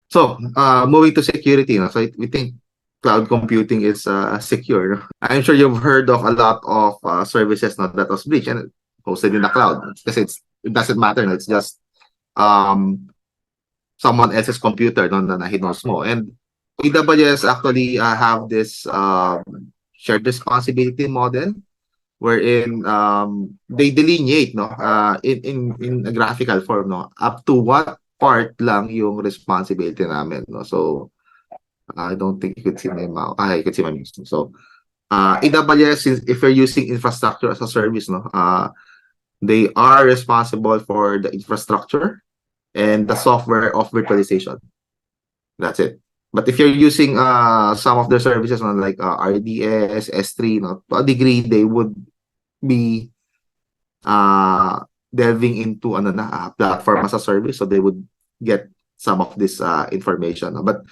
So, moving to security, no? So we think cloud computing is secure. No? I'm sure you've heard of a lot of services no, that was breached and hosted in the cloud because it doesn't matter. No? It's just um, someone else's computer no, na nahinos mo. And AWS actually have this shared responsibility model wherein they delineate no in a graphical form no up to what part lang yung responsibility namin no. So I don't think you could see my mouse. You could see my mouse. So AWS if you're using infrastructure as a service no they are responsible for the infrastructure and the software of virtualization. That's it. But if you're using some of their services on like RDS, S3, no, to a degree they would be delving into ano na platform as a service, so they would get some of this information. No? But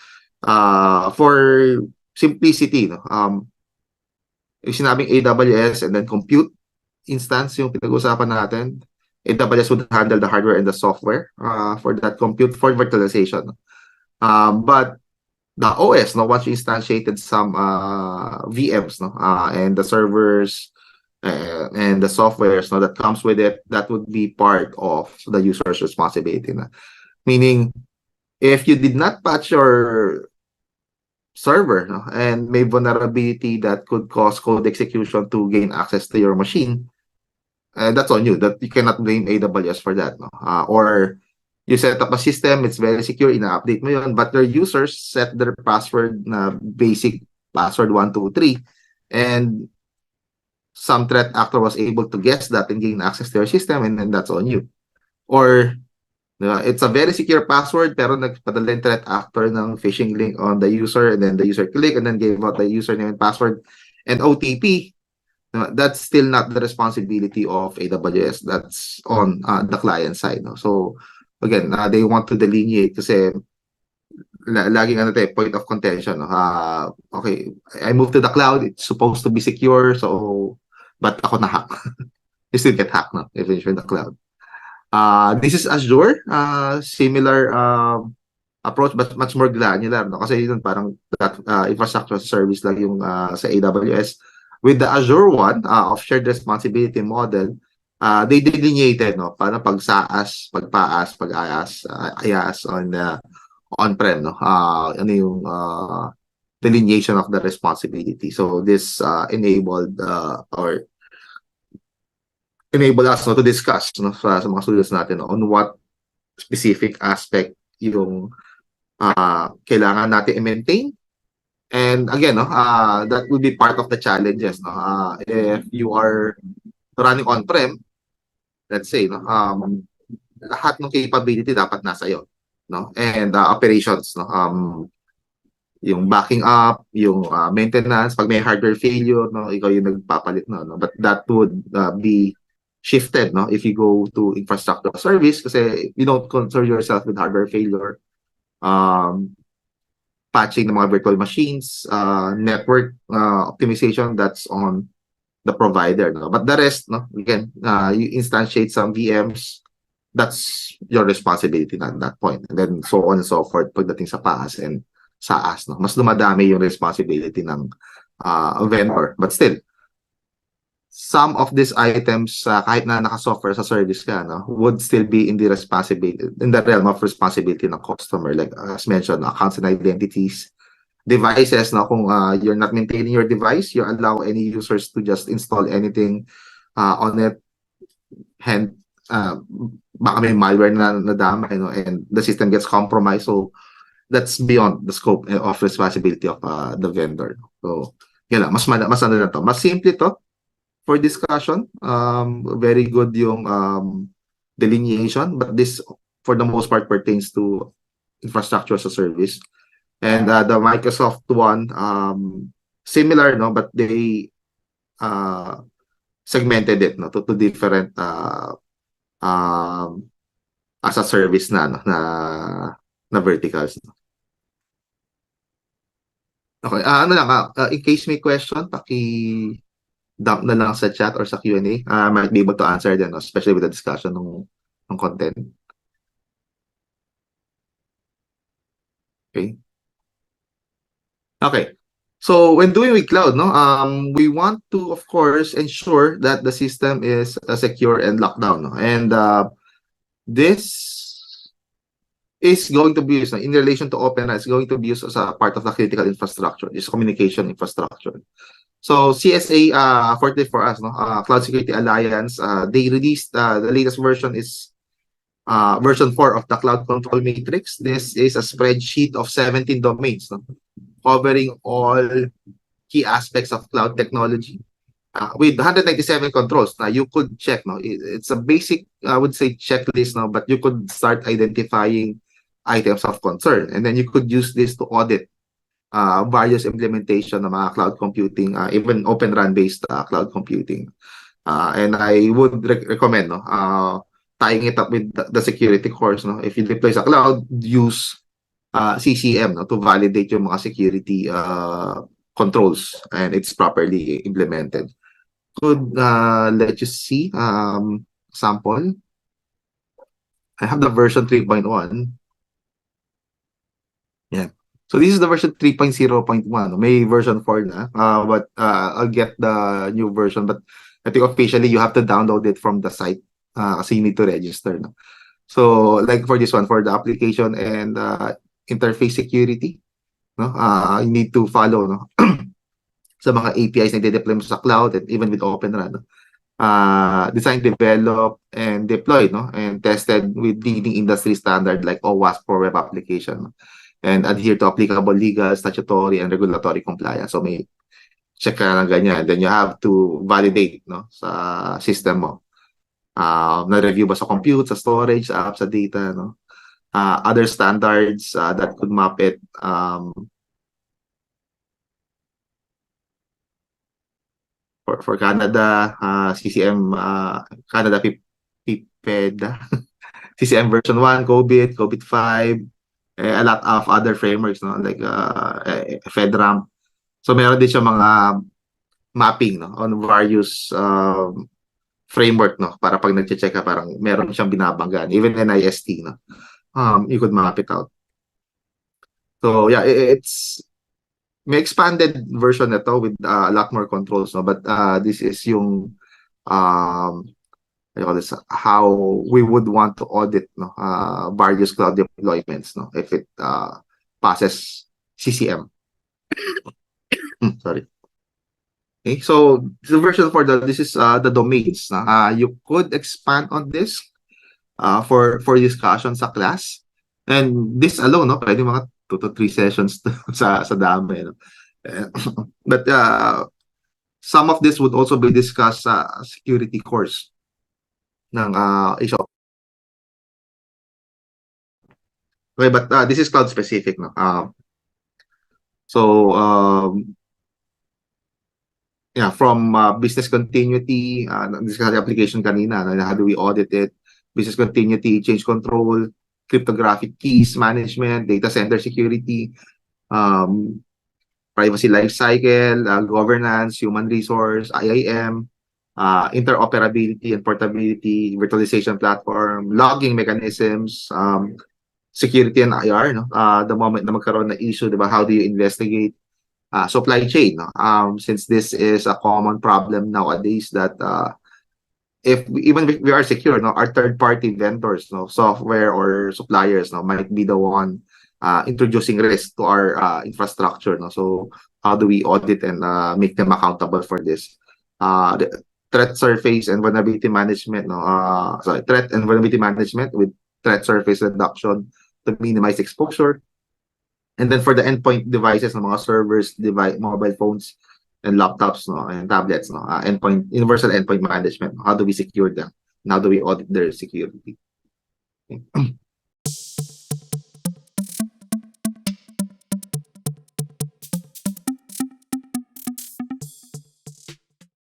for simplicity, no, yung sinabing AWS and then compute instance yung pinag-usapan natin, AWS would handle the hardware and the software for that compute for virtualization. But the OS, no, once you instantiated some VMs, no, and the servers and the softwares, no, that comes with it, that would be part of the user's responsibility. No? Meaning, if you did not patch your server no, and may vulnerability that could cause code execution to gain access to your machine, that's on you. That you cannot blame AWS for that. No? Or you set up a system, it's very secure, ina-update mo yun, but their users set their password na basic password 123 and some threat actor was able to guess that and gain access to your system and then that's on you. Or it's a very secure password pero nagpadala yung threat actor ng phishing link on the user and then the user click and then gave out the username and password and OTP. That's still not the responsibility of AWS. That's on the client side. No? So again, they want to delineate kasi laging ano tayo, point of contention. No? Okay, I moved to the cloud. It's supposed to be secure. So, but ako na-hack. You still get hacked no? If you're in the cloud. This is Azure. Similar approach but much more granular. No? Kasi yun parang that, infrastructure service lang yung sa AWS. With the Azure one, of shared responsibility model, they delineated no paano pag SaaS, pag PaaS, pag IaaS, IaaS on-prem no. Ano yung delineation of the responsibility. So this enabled or enable us no, to discuss no, sa mga students natin no, on what specific aspect yung kailangan natin i-maintain. And again, no, that will be part of the challenges. No? If you are running on-prem, let's say, no, lahat ng capability dapat nasa iyo. No? And operations, no? Yung backing up, yung maintenance, pag may hardware failure, no, ikaw yung nagpapalit na. No? But that would be shifted no if you go to infrastructure service kasi you don't concern yourself with hardware failure, patching ng mga virtual machines, network optimization, that's on the provider no. But the rest no again, you instantiate some VMs, that's your responsibility na at that point, and then so on and so forth pagdating sa PaaS and SaaS no, mas dumadami yung responsibility ng vendor, but still some of these items, kahit na naka-software sa service ka, no, would still be in the responsibility, in the realm of responsibility ng customer. Like as mentioned, accounts and identities, devices, no, kung you're not maintaining your device, you allow any users to just install anything on it, and baka may malware na nadama, you know, and the system gets compromised. So that's beyond the scope of responsibility of the vendor. So, yun lang, mas ano na to. Mas simple to for discussion. Very good yung delineation, but this for the most part pertains to infrastructure as a service. And the Microsoft one, similar, no, but they segmented it no to different as a service na no, na verticals. Okay, ano lang, in case may question, dump na lang sa chat or sa Q&A. I might be able to answer then, especially with the discussion ng content. Okay. Okay. So when doing with cloud, no, we want to, of course, ensure that the system is secure and locked down, no? And this is going to be used in relation to OpenRAN. It's going to be used as a part of the critical infrastructure, this communication infrastructure. So CSA 40 for us, no, Cloud Security Alliance, they released the latest version is version 4 of the Cloud Control Matrix. This is a spreadsheet of 17 domains, no, covering all key aspects of cloud technology. With 197 controls, now you could check. No, it's a basic, I would say, checklist now, but you could start identifying items of concern, and then you could use this to audit various implementation ng mga cloud computing, even Open RAN based cloud computing. And I would recommend, no, tying it up with the security course. No, if you deploy sa cloud, use CCM, no, to validate yung mga security controls and it's properly implemented. Could let you see sample. I have the version 3.1. Yeah. So this is the version 3.0.1. May version 4 na. But I'll get the new version. But I think officially you have to download it from the site. Kasi you need to register. No? So like for this one, for the application and interface security, no? You need to follow, no? sa mga APIs na i-deploy mo sa cloud and even with OpenRAN. No? Designed, developed, and deployed, no? And tested with leading industry standard like OWASP for web application. No? And adhere to applicable legal, statutory, and regulatory compliance. So may check ka ng ganyan. Then you have to validate, no, sa system mo. Na-review ba sa compute, sa storage, sa app, sa data, no? Other standards that could map it. For Canada, CCM, Canada PIPEDA, CCM version 1, COVID 5, a lot of other frameworks, no, like FedRAMP. So meron din siya mga mapping, no, on various framework, no, para pag nagche-check ka parang meron siyang binabanggaan, even NIST, no. You could map it out. So yeah, it's may expanded version nito with a lot more controls, no, but this is yung this, how we would want to audit, no, various cloud deployments, no, if it passes CCM. Sorry. Okay, so the version for this is the domains. You could expand on this for discussion sa class. And this alone, no, pwede mga 2 to 3 sessions sa dami. No? But some of this would also be discussed sa security course ng ISO. Okay, but this is cloud specific. No? So, yeah, from business continuity, discuss the application kanina, how do we audit it, business continuity, change control, cryptographic keys management, data center security, privacy lifecycle, governance, human resource, IAM, interoperability and portability, virtualization platform, logging mechanisms, security and IR, no? The moment na magkaroon na issue, diba, how do you investigate? Supply chain, no? Since this is a common problem nowadays that if even if we are secure, no, our third-party vendors, no, software or suppliers, no, might be the one introducing risk to our infrastructure, no. So how do we audit and make them accountable for this? The threat surface and vulnerability management, no. Threat and vulnerability management with threat surface reduction to minimize exposure. And then for the endpoint devices, no, mga servers, mobile phones, and laptops, no, and tablets, no, universal endpoint management. How do we secure them? And how do we audit their security? Okay.